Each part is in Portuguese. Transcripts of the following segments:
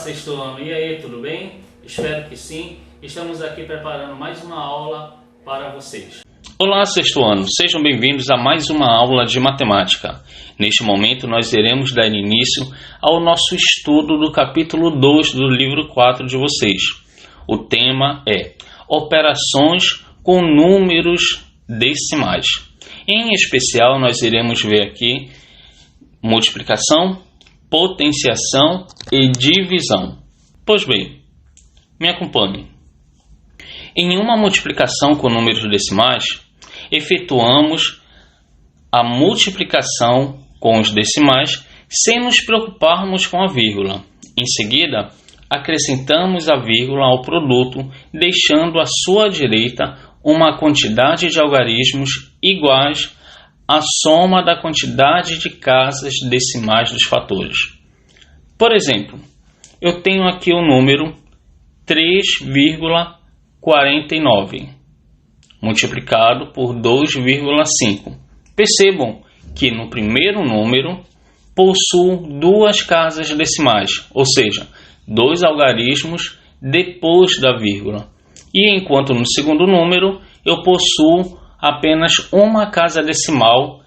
sexto ano, e aí, tudo bem? Espero que sim. Estamos aqui preparando mais uma aula para vocês. Olá, sexto ano, sejam bem-vindos a mais uma aula de matemática. Neste momento nós iremos dar início ao nosso estudo do capítulo 2 do livro 4 de vocês. O tema é operações com números decimais. Em especial nós iremos ver aqui multiplicação, potenciação e divisão. Pois bem, me acompanhe. Em uma multiplicação com números decimais, efetuamos a multiplicação com os decimais sem nos preocuparmos com a vírgula. Em seguida, acrescentamos a vírgula ao produto, deixando à sua direita uma quantidade de algarismos iguais à soma da quantidade de casas decimais dos fatores. Por exemplo, eu tenho aqui o número 3,49 multiplicado por 2,5. Percebam que no primeiro número possuo duas casas decimais, ou seja, dois algarismos depois da vírgula. E enquanto no segundo número eu possuo apenas uma casa decimal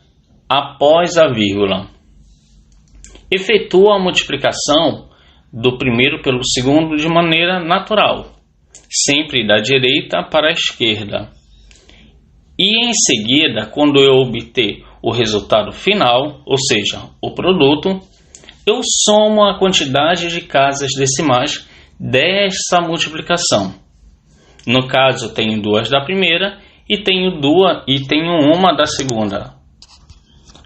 após a vírgula. Efetuo a multiplicação do primeiro pelo segundo de maneira natural, sempre da direita para a esquerda. E em seguida, quando eu obter o resultado final, ou seja, o produto, eu somo a quantidade de casas decimais dessa multiplicação. No caso, tenho duas da primeira e tenho uma da segunda.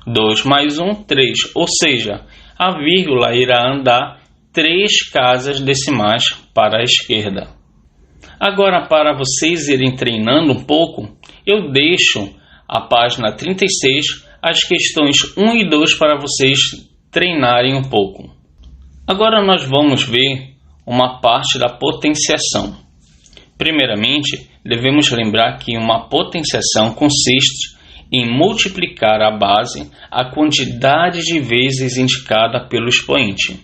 2 mais 1, 3, ou seja, a vírgula irá andar 3 casas decimais para a esquerda. Agora, para vocês irem treinando um pouco, eu deixo a página 36, as questões 1 e 2 para vocês treinarem um pouco. Agora nós vamos ver uma parte da potenciação. Primeiramente, devemos lembrar que uma potenciação consiste em multiplicar a base a quantidade de vezes indicada pelo expoente.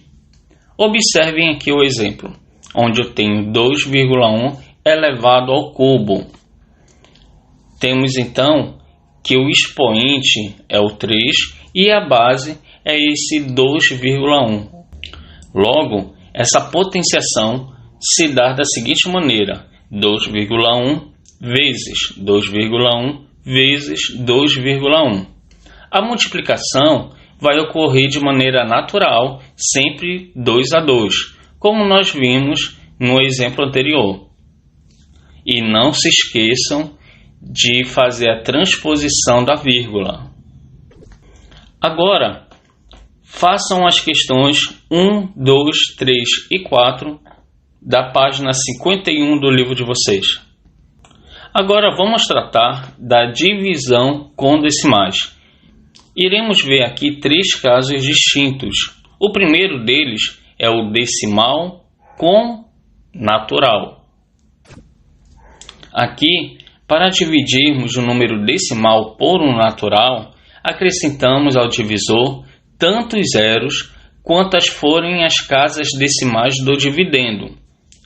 Observem aqui o exemplo, onde eu tenho 2,1 elevado ao cubo. Temos então que o expoente é o 3 e a base é esse 2,1. Logo, essa potenciação se dá da seguinte maneira: 2,1 vezes 2,1 vezes 2,1. A multiplicação vai ocorrer de maneira natural, sempre 2 a 2, como nós vimos no exemplo anterior. E não se esqueçam de fazer a transposição da vírgula. Agora, façam as questões 1, 2, 3 e 4 da página 51 do livro de vocês. Agora vamos tratar da divisão com decimais. Iremos ver aqui 3 casos distintos. O primeiro deles é o decimal com natural. Aqui, para dividirmos o número decimal por um natural, acrescentamos ao divisor tantos zeros quantas forem as casas decimais do dividendo.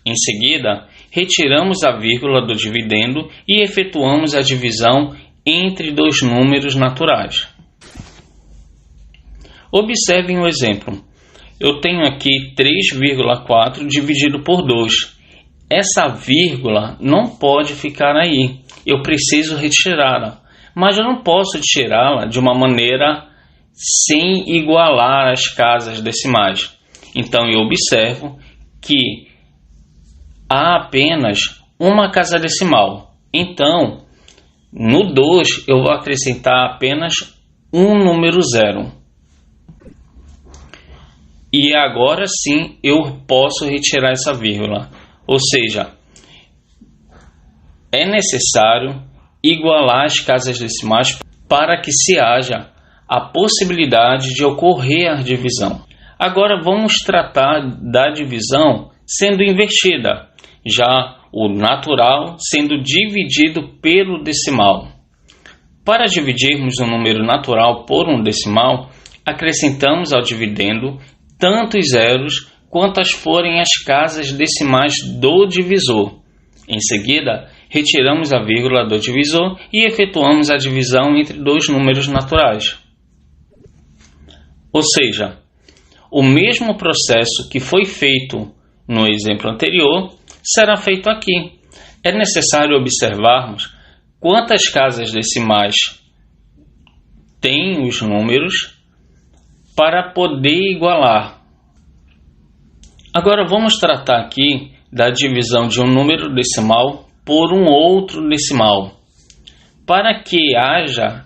Em seguida, retiramos a vírgula do dividendo e efetuamos a divisão entre dois números naturais. Observem o exemplo. Eu tenho aqui 3,4 dividido por 2. Essa vírgula não pode ficar aí. Eu preciso retirá-la. Mas eu não posso tirá-la de uma maneira sem igualar as casas decimais. Então eu observo que há apenas uma casa decimal. Então, no 2 eu vou acrescentar apenas um número 0. E agora sim eu posso retirar essa vírgula. Ou seja, é necessário igualar as casas decimais para que se haja a possibilidade de ocorrer a divisão. Agora vamos tratar da divisão sendo invertida, já o natural sendo dividido pelo decimal. Para dividirmos um número natural por um decimal, acrescentamos ao dividendo tantos zeros quantas forem as casas decimais do divisor. Em seguida, retiramos a vírgula do divisor e efetuamos a divisão entre dois números naturais. Ou seja, o mesmo processo que foi feito no exemplo anterior será feito aqui. É necessário observarmos quantas casas decimais têm os números para poder igualar. Agora vamos tratar aqui da divisão de um número decimal por um outro decimal. Para que haja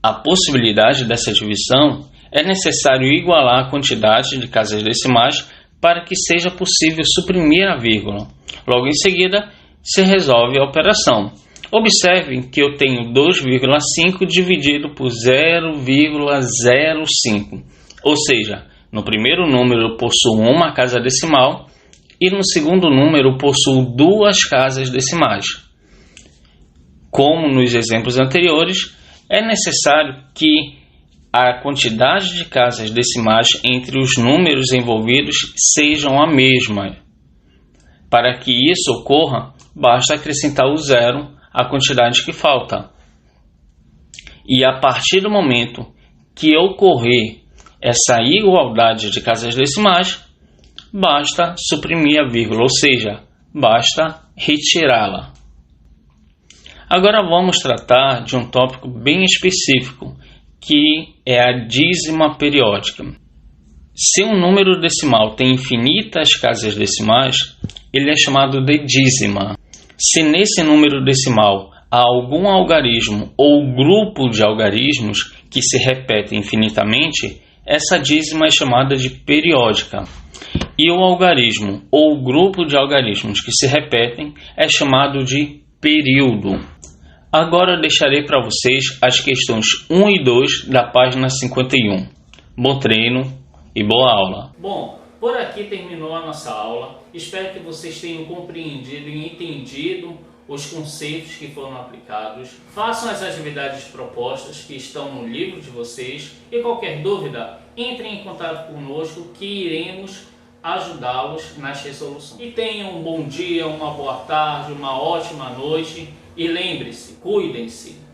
a possibilidade dessa divisão, é necessário igualar a quantidade de casas decimais para que seja possível suprimir a vírgula. Logo em seguida, se resolve a operação. Observem que eu tenho 2,5 dividido por 0,05. Ou seja, no primeiro número eu possuo uma casa decimal e no segundo número eu possuo duas casas decimais. Como nos exemplos anteriores, é necessário que a quantidade de casas decimais entre os números envolvidos sejam a mesma. Para que isso ocorra, basta acrescentar o zero à quantidade que falta. E a partir do momento que ocorrer essa igualdade de casas decimais, basta suprimir a vírgula, ou seja, basta retirá-la. Agora vamos tratar de um tópico bem específico, que é a dízima periódica. Se um número decimal tem infinitas casas decimais, ele é chamado de dízima. Se nesse número decimal há algum algarismo ou grupo de algarismos que se repetem infinitamente, essa dízima é chamada de periódica. E o algarismo ou grupo de algarismos que se repetem é chamado de período. Agora eu deixarei para vocês as questões 1 e 2 da página 51. Bom treino e boa aula! Bom, por aqui terminou a nossa aula. Espero que vocês tenham compreendido e entendido os conceitos que foram aplicados. Façam as atividades propostas que estão no livro de vocês e qualquer dúvida, entrem em contato conosco que iremos ajudá-los nas resoluções. E tenham um bom dia, uma boa tarde, uma ótima noite e lembre-se, cuidem-se.